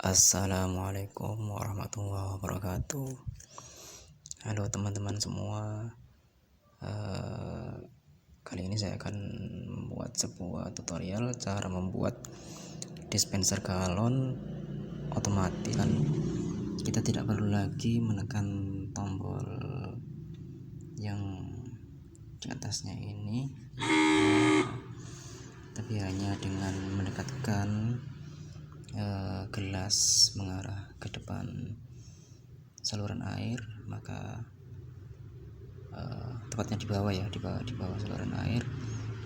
Assalamualaikum warahmatullahi wabarakatuh. Halo teman-teman semua. Kali ini saya akan membuat sebuah tutorial cara membuat dispenser galon otomatis. Kita tidak perlu lagi menekan tombol yang di atasnya ini, tapi hanya dengan mendekatkan gelas mengarah ke depan saluran air, maka tepatnya di bawah ya, di bawah saluran air,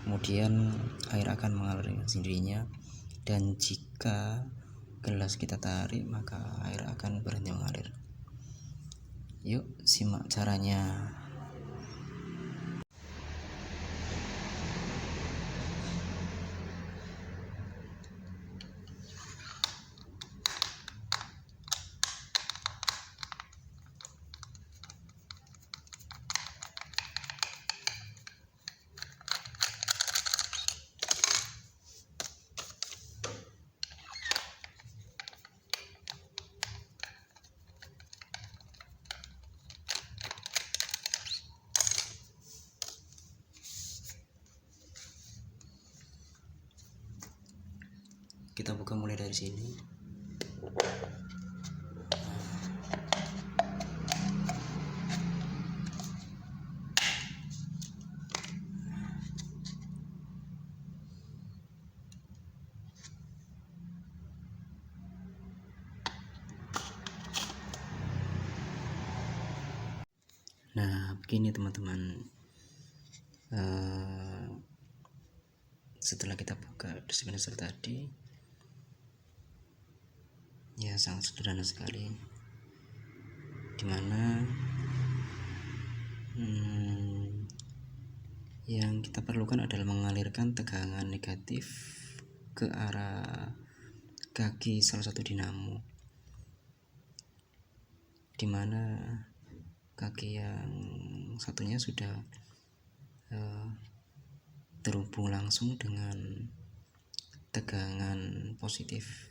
kemudian air akan mengalir dengan sendirinya, dan jika gelas kita tarik maka air akan berhenti mengalir. Yuk simak caranya. Kita buka mulai dari sini. Nah, begini teman-teman. Setelah kita buka dispenser tadi, ya sangat sederhana sekali, dimana yang kita perlukan adalah mengalirkan tegangan negatif ke arah kaki salah satu dinamo, dimana kaki yang satunya sudah terhubung langsung dengan tegangan positif.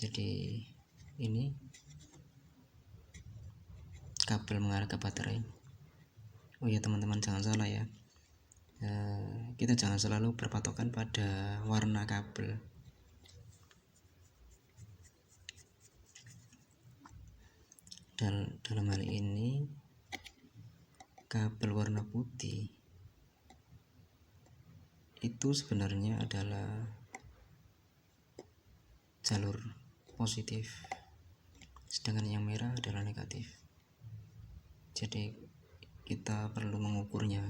Jadi ini kabel mengarah ke baterai. Oh ya teman-teman, jangan salah ya, kita jangan selalu berpatokan pada warna kabel. Dan dalam hal ini kabel warna putih itu sebenarnya adalah jalur positif, sedangkan yang merah adalah negatif. Jadi kita perlu mengukurnya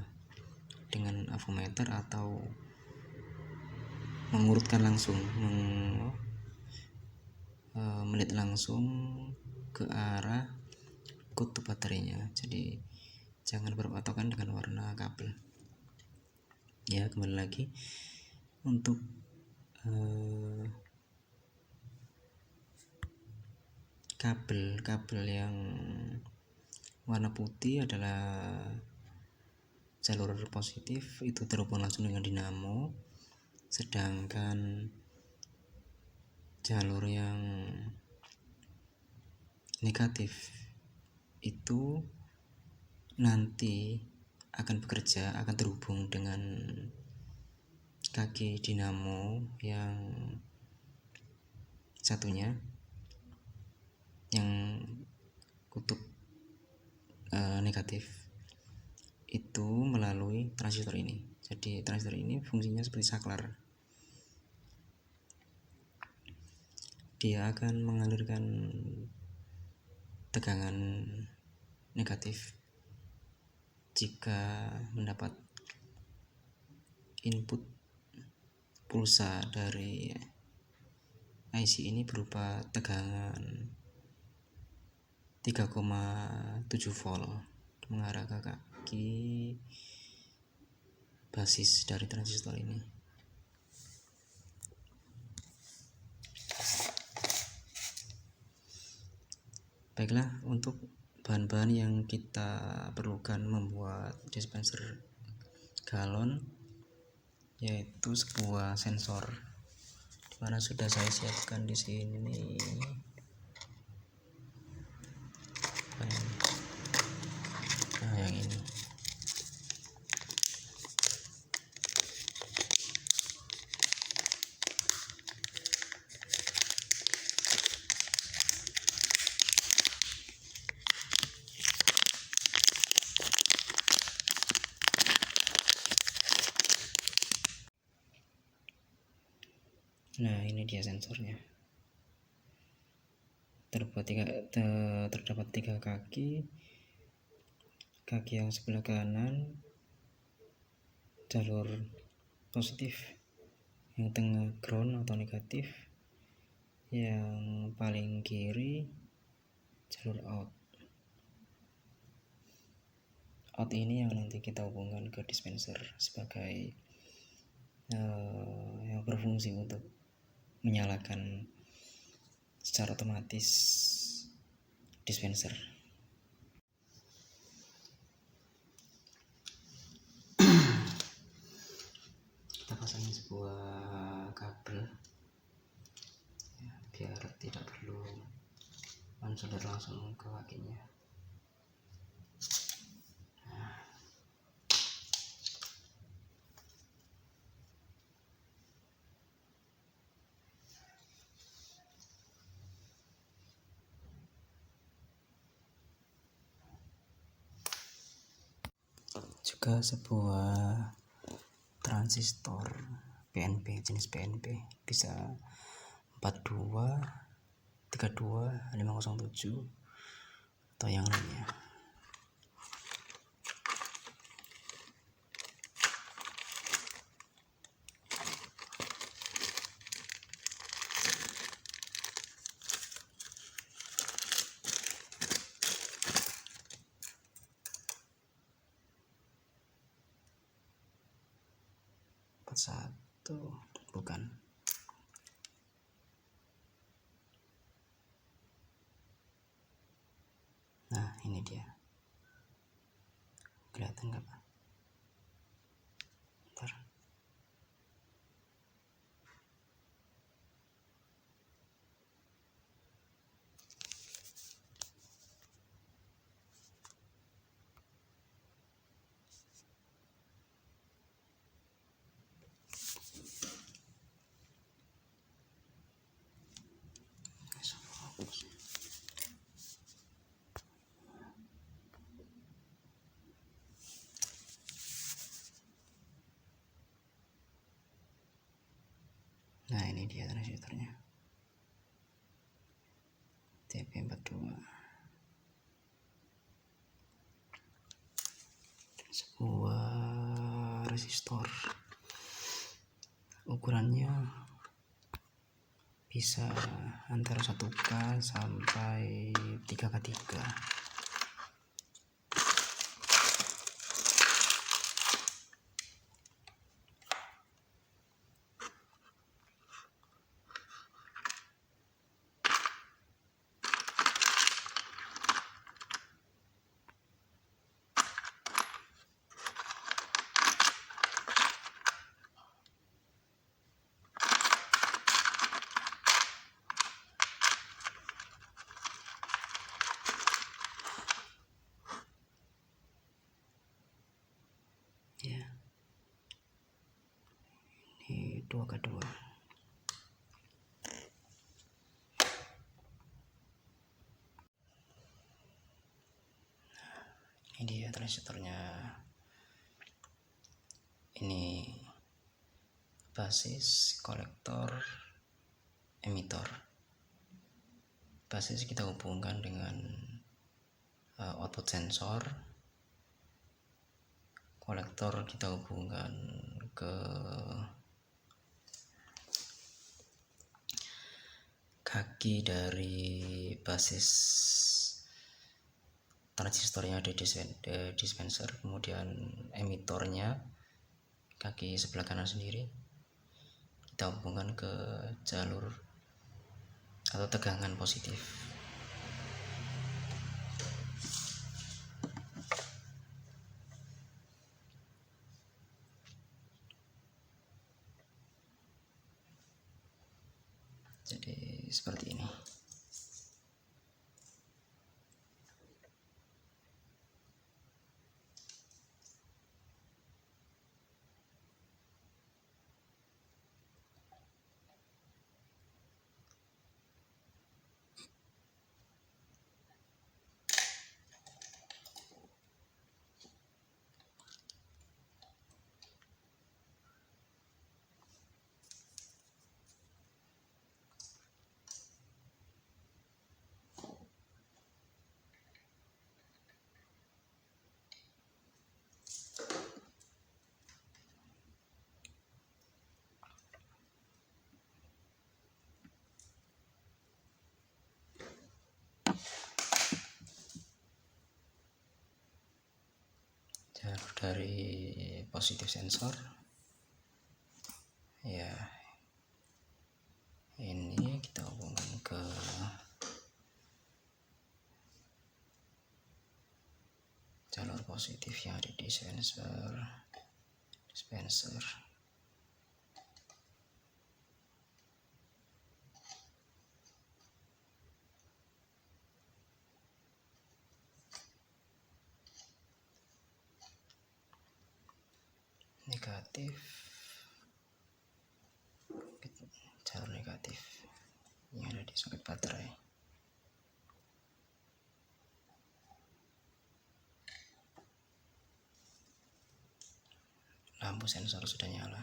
dengan avometer atau mengurutkan langsung, melihat langsung ke arah kutub baterainya. Jadi jangan berpatokan dengan warna kabel. Ya, kembali lagi untuk kabel yang warna putih adalah jalur positif, itu terhubung langsung dengan dinamo, sedangkan jalur yang negatif itu nanti akan terhubung dengan kaki dinamo yang satunya, yang kutub negatif, itu melalui transistor ini. Jadi transistor ini fungsinya seperti saklar. Dia akan mengalirkan tegangan negatif jika mendapat input pulsa dari IC ini berupa tegangan 3,7 volt mengarah ke kaki basis dari transistor ini. Baiklah, untuk bahan-bahan yang kita perlukan membuat dispenser galon yaitu sebuah sensor, mana sudah saya siapkan di sini. Nah, yang ini. Nah, ini dia sensornya. Terdapat tiga kaki yang sebelah kanan jalur positif, yang tengah ground atau negatif, yang paling kiri jalur out. Out ini yang nanti kita hubungkan ke dispenser sebagai yang berfungsi untuk menyalakan secara otomatis dispenser. Kita pasangin sebuah kabel ya, biar tidak perlu mensolder langsung ke kakinya. Juga sebuah transistor PNP, jenis PNP, bisa 42, 32, 507 atau yang lainnya. Satu bukan. Nah, ini dia. Kelihatan nggak, Pak? Bentar. Nah, ini dia transistornya. TP42. Sebuah resistor. Ukurannya bisa antara 1K sampai 3K3. Ya, ini 2K2. Ini dia transistornya. Ini basis, kolektor, emitor. Basis kita hubungkan dengan output sensor. Kolektor kita hubungkan ke kaki dari basis transistornya di dispenser. Kemudian emitornya kaki sebelah kanan sendiri kita hubungkan ke jalur atau tegangan positif. seperti ini. Jalur dari positif sensor ya, ini kita hubungkan ke jalur positif yang ada di dispenser. Negatif, jalur negatif yang ada di soket baterai. Lampu sensor sudah nyala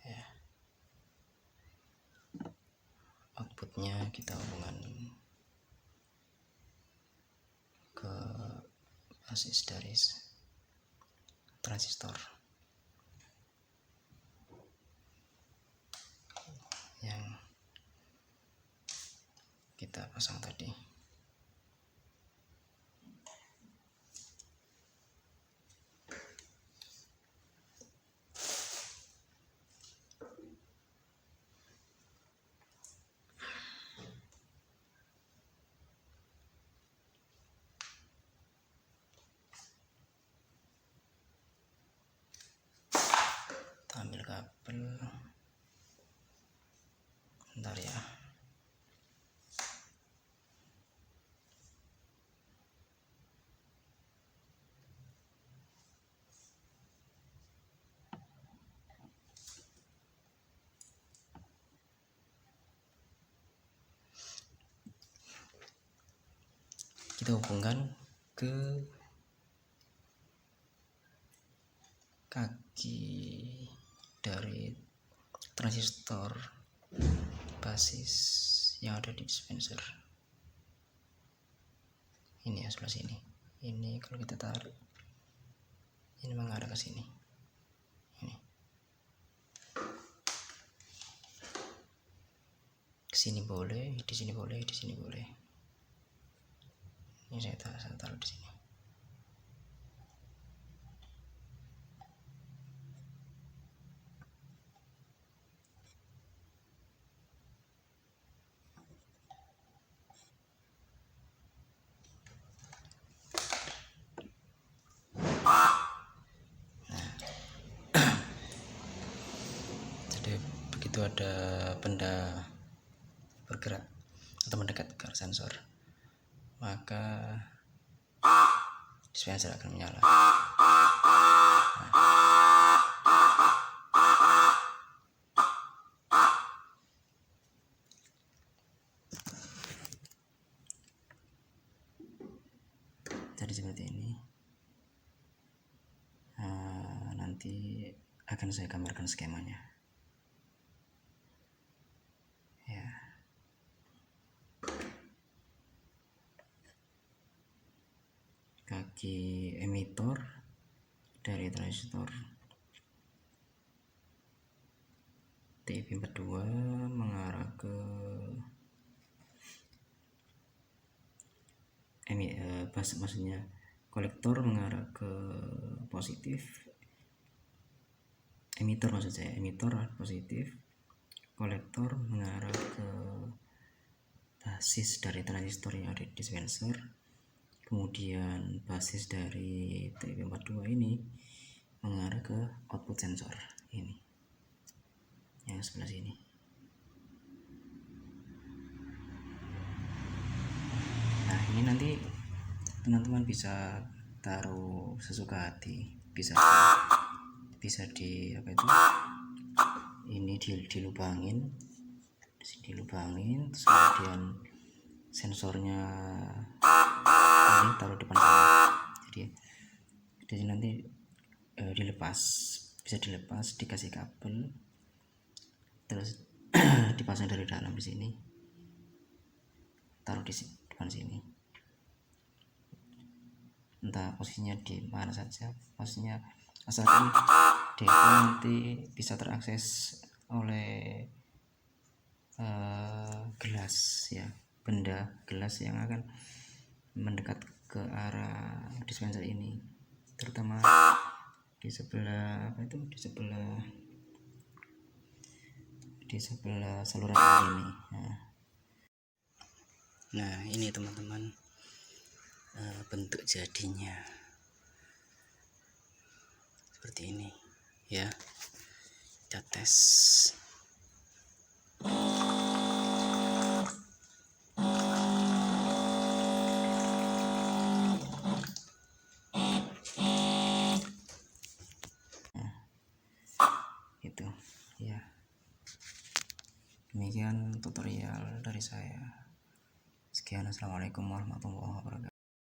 ya. Outputnya kita hubungkan ke basis dari transistor yang kita pasang tadi. Ambil kabel, bentar ya. Kita hubungkan ke kaki dari transistor basis yang ada di dispenser. Ini ya, sebelah sini. Ini kalau kita tarik, ini mengarah ke sini. Ini ke sini boleh, di sini boleh, di sini boleh. Ini saya taruh di sini. Begitu ada benda bergerak atau mendekat ke arah sensor, maka dispenser akan menyala. Jadi seperti ini. Nanti akan saya gambarkan skemanya. Ya. Kaki emitor dari transistor TIP42 mengarah ke maksudnya kolektor mengarah ke positif, emitor maksud saya, emitor positif, kolektor mengarah ke basis dari transistor yang ada di dispenser, kemudian basis dari TIP42 ini mengarah ke output sensor ini. yang sebelah sini. Nah ini nanti teman-teman bisa taruh sesuka hati, bisa di apa itu, ini dilubangin, dilubangin, terus kemudian sensornya ini taruh depan sini. Jadi nanti dilepas, bisa dilepas, dikasih kabel, terus dipasang dari dalam di sini, taruh di depan sini, entah posisinya di mana saja, posisinya asalkan dia nanti bisa terakses oleh gelas ya, benda gelas yang akan mendekat ke arah dispenser ini, terutama di sebelah apa itu, di sebelah saluran air ini. Nah ini teman-teman bentuk jadinya seperti ini ya, kita tes. Itu ya, demikian tutorial dari saya. Sekian, assalamualaikum warahmatullahi wabarakatuh.